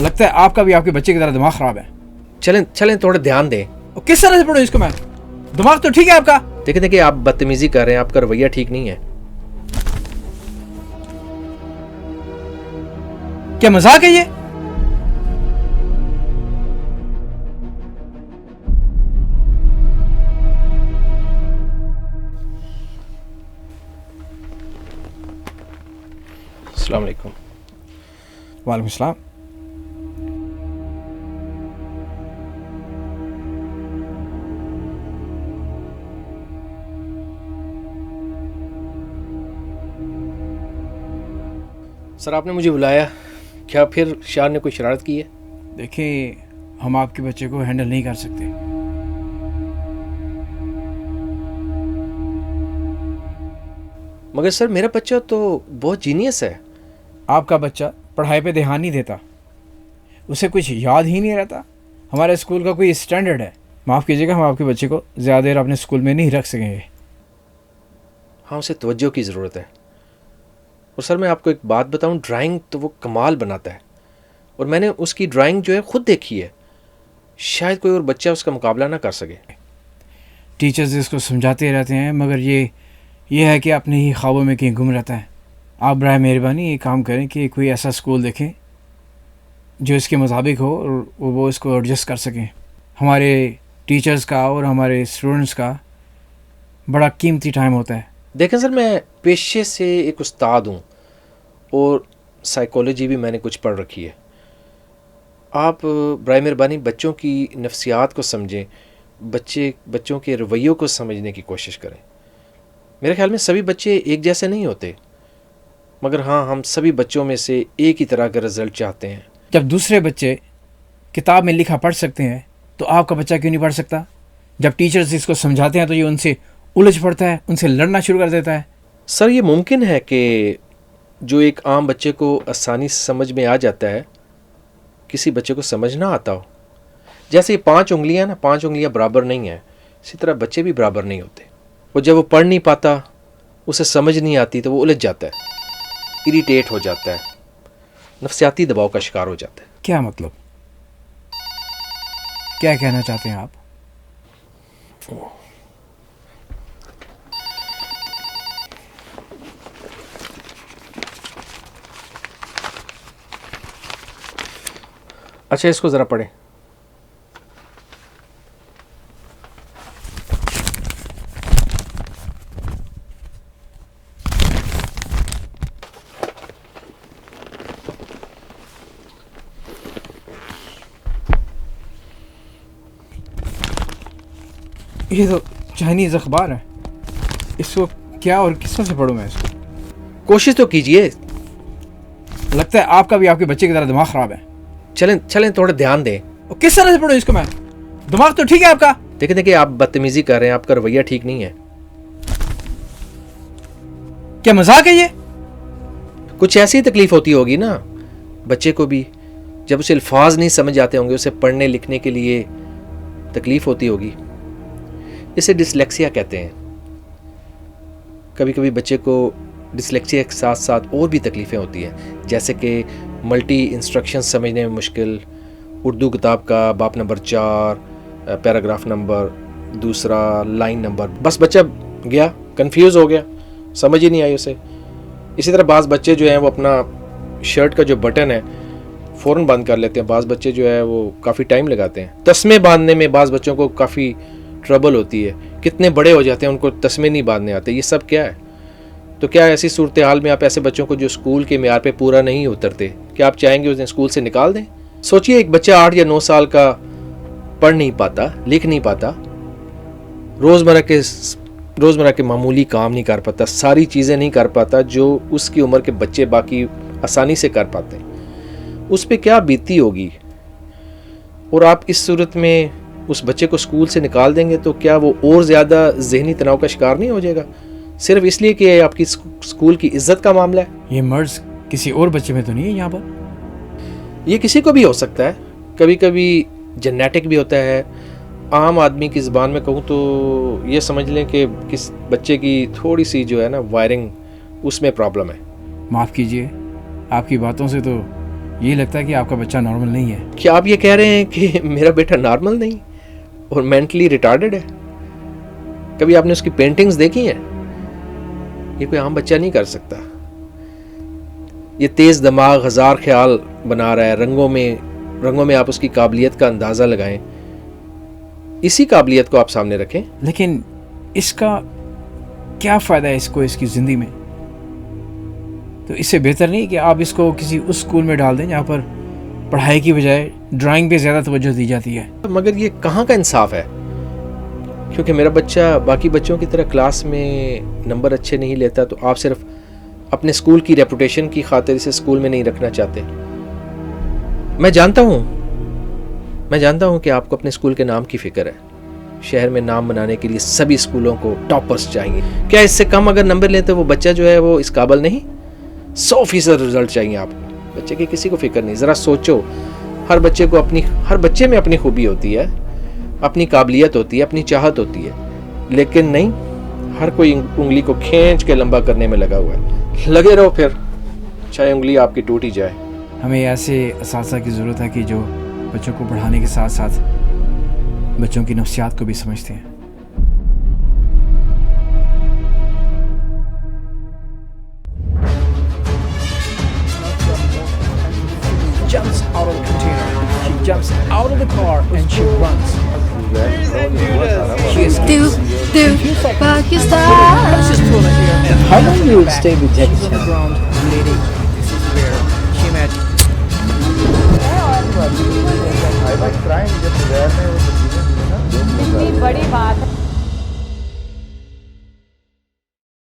लगता है आपका भी आपके बच्चे की तरह दिमाग खराब है। चलें चलें थोड़ा ध्यान दें। और किस तरह से पढ़ूं इसको मैं? दिमाग तो ठीक है आपका। देखिए आप बदतमीजी कर रहे हैं, आपका रवैया ठीक नहीं है। क्या मजाक है ये? अस्सलाम वालेकुम। वालेकुम सलाम। सर आपने मुझे बुलाया, क्या फिर शार ने कोई शरारत की है? देखिए, हम आपके बच्चे को हैंडल नहीं कर सकते। मगर सर मेरा बच्चा तो बहुत जीनियस है। आपका बच्चा पढ़ाई पे ध्यान नहीं देता, उसे कुछ याद ही नहीं रहता। हमारे स्कूल का कोई स्टैंडर्ड है। माफ़ कीजिएगा, हम आपके बच्चे को ज़्यादा देर अपने स्कूल में नहीं रख सकेंगे। हाँ, उसे तवज्जो की ज़रूरत है। और सर मैं आपको एक बात बताऊं, ड्राइंग तो वो कमाल बनाता है और मैंने उसकी ड्राइंग जो है ख़ुद देखी है। शायद कोई और बच्चा उसका मुकाबला ना कर सके। टीचर्स इसको समझाते रहते हैं, मगर ये है कि अपने ही ख्वाबों में कहीं गुम रहता है। आप बराए मेहरबानी ये काम करें कि कोई ऐसा स्कूल देखें जो इसके मुताबिक हो और वो इसको एडजस्ट कर सकें। हमारे टीचर्स का और हमारे स्टूडेंट्स का बड़ा कीमती टाइम होता है। देखें सर, मैं पेशे से एक उस्ताद हूँ और साइकोलॉजी भी मैंने कुछ पढ़ रखी है। आप बराए मेहरबानी बच्चों की नफ्सियात को समझें, बच्चों के रवैयों को समझने की कोशिश करें। मेरे ख्याल में सभी बच्चे एक जैसे नहीं होते, मगर हाँ, हम सभी बच्चों में से एक ही तरह का रिज़ल्ट चाहते हैं। जब दूसरे बच्चे किताब में लिखा पढ़ सकते हैं तो आपका बच्चा क्यों नहीं पढ़ सकता? जब टीचर्स इसको समझाते हैं तो ये उनसे उलझ पड़ता है, उनसे लड़ना शुरू कर देता है। सर ये मुमकिन है कि जो एक आम बच्चे को आसानी से समझ में आ जाता है, किसी बच्चे को समझ ना आता हो। जैसे ये 5 उंगलियां ना, 5 उंगलियां बराबर नहीं हैं, इसी तरह बच्चे भी बराबर नहीं होते। वो जब वो पढ़ नहीं पाता, उसे समझ नहीं आती, तो वो उलझ जाता है, इरिटेट हो जाता है, नफ्सियाती दबाव का शिकार हो जाता है। क्या मतलब? क्या कहना चाहते हैं आप? अच्छा, इसको ज़रा पढ़ें। ये तो चाइनीज़ अखबार है, इसको क्या और किस तरह से पढ़ूँ मैं इसको? कोशिश तो कीजिए। लगता है आपका भी आपके बच्चे की तरह दिमाग खराब है। चलें थोड़ा ध्यान दें। और किस तरह से पढ़ूं इसको मैं? दिमाग तो ठीक है आपका। देखिए आप बदतमीजी कर रहे हैं, आपका रवैया ठीक नहीं है। क्या मजाक है ये? कुछ ऐसी तकलीफ होती होगी ना बच्चे को भी, जब उसे अल्फाज नहीं समझ आते होंगे, उसे पढ़ने लिखने के लिए तकलीफ होती होगी। इसे डिसलेक्सिया कहते हैं। कभी कभी बच्चे को डिसलेक्सिया के साथ साथ और भी तकलीफ़ें होती हैं, जैसे कि मल्टी इंस्ट्रक्शन समझने में मुश्किल, उर्दू किताब का बाप number 4, paragraph number 2, line number, बस बच्चा गया, कंफ्यूज हो गया, समझ ही नहीं आई उसे। इसी तरह बाज़ बच्चे जो हैं वो अपना शर्ट का जो बटन है फ़ौरन बंद कर लेते हैं। बाज़ बच्चे जो है वो काफ़ी टाइम लगाते हैं। तस्मे बांधने में बाज़ बच्चों को काफ़ी ट्रबल होती है, कितने बड़े हो जाते हैं उनको तस्मे नहीं बांधने आते। ये सब क्या है? तो क्या ऐसी सूरत हाल में आप ऐसे बच्चों को जो स्कूल के मेयार पे पूरा नहीं उतरते, क्या आप चाहेंगे उन्हें स्कूल से निकाल दें? सोचिए, एक बच्चा 8 या 9 साल का पढ़ नहीं पाता, लिख नहीं पाता, रोज़मर्रा के मामूली काम नहीं कर पाता, सारी चीज़ें नहीं कर पाता जो उसकी उम्र के बच्चे बाकी आसानी से कर पाते हैं, उस पर क्या बीती होगी? और आप इस सूरत में उस बच्चे को स्कूल से निकाल देंगे तो क्या वो और ज़्यादा जहनी तनाव का शिकार नहीं हो जाएगा, सिर्फ इसलिए कि आपकी स्कूल की इज्जत का मामला है? ये मर्ज किसी और बच्चे में तो नहीं है यहाँ पर? ये किसी को भी हो सकता है, कभी कभी जेनेटिक भी होता है। आम आदमी की ज़बान में कहूँ तो ये समझ लें कि किस बच्चे की थोड़ी सी जो है ना वायरिंग, उसमें प्रॉब्लम है। माफ़ कीजिए, आपकी बातों से तो ये लगता है कि आपका बच्चा नॉर्मल नहीं है। क्या आप ये कह रहे हैं कि मेरा बेटा नॉर्मल नहीं और मेंटली रिटार्डेड है? कभी आपने उसकी पेंटिंग्स देखी हैं? ये कोई आम बच्चा नहीं कर सकता। ये तेज़ दिमाग, हज़ार ख्याल बना रहा है, रंगों में आप उसकी काबिलियत का अंदाज़ा लगाएं, इसी काबिलियत को आप सामने रखें। लेकिन इसका क्या फ़ायदा है इसको इसकी ज़िंदगी में? तो इससे बेहतर नहीं कि आप इसको किसी उस स्कूल में डाल दें जहाँ पर पढ़ाई की बजाय ड्राइंग पे ज़्यादा तवज्जो दी जाती है। मगर ये कहाँ का इंसाफ है? क्योंकि मेरा बच्चा बाकी बच्चों की तरह क्लास में नंबर अच्छे नहीं लेता तो आप सिर्फ अपने स्कूल की रेपुटेशन की खातिर इसे स्कूल में नहीं रखना चाहते। मैं जानता हूँ कि आपको अपने स्कूल के नाम की फिक्र है। शहर में नाम बनाने के लिए सभी स्कूलों को टॉपर्स चाहिए। क्या इससे कम अगर नंबर लेते वो बच्चा जो है वो इस काबिल नहीं? 100% रिजल्ट चाहिए आपको। बच्चे की किसी को फिक्र नहीं। ज़रा सोचो, हर बच्चे में अपनी खूबी होती है, अपनी काबिलियत होती है, अपनी चाहत होती है, लेकिन नहीं, हर कोई उंगली को खींच के लंबा करने में लगा हुआ है। लगे रहो फिर, चाहे उंगली आपकी टूट ही जाए। हमें ऐसे असातिज़ा की ज़रूरत है कि जो बच्चों को पढ़ाने के साथ साथ बच्चों की नफ्सियात को भी समझते हैं। Jumps out of the container. She jumps out of the car and she runs. She is Pakistan. How long you would stay with Jackie on the Chan? ground bleeding. This is where she met. इतनी बड़ी बात है।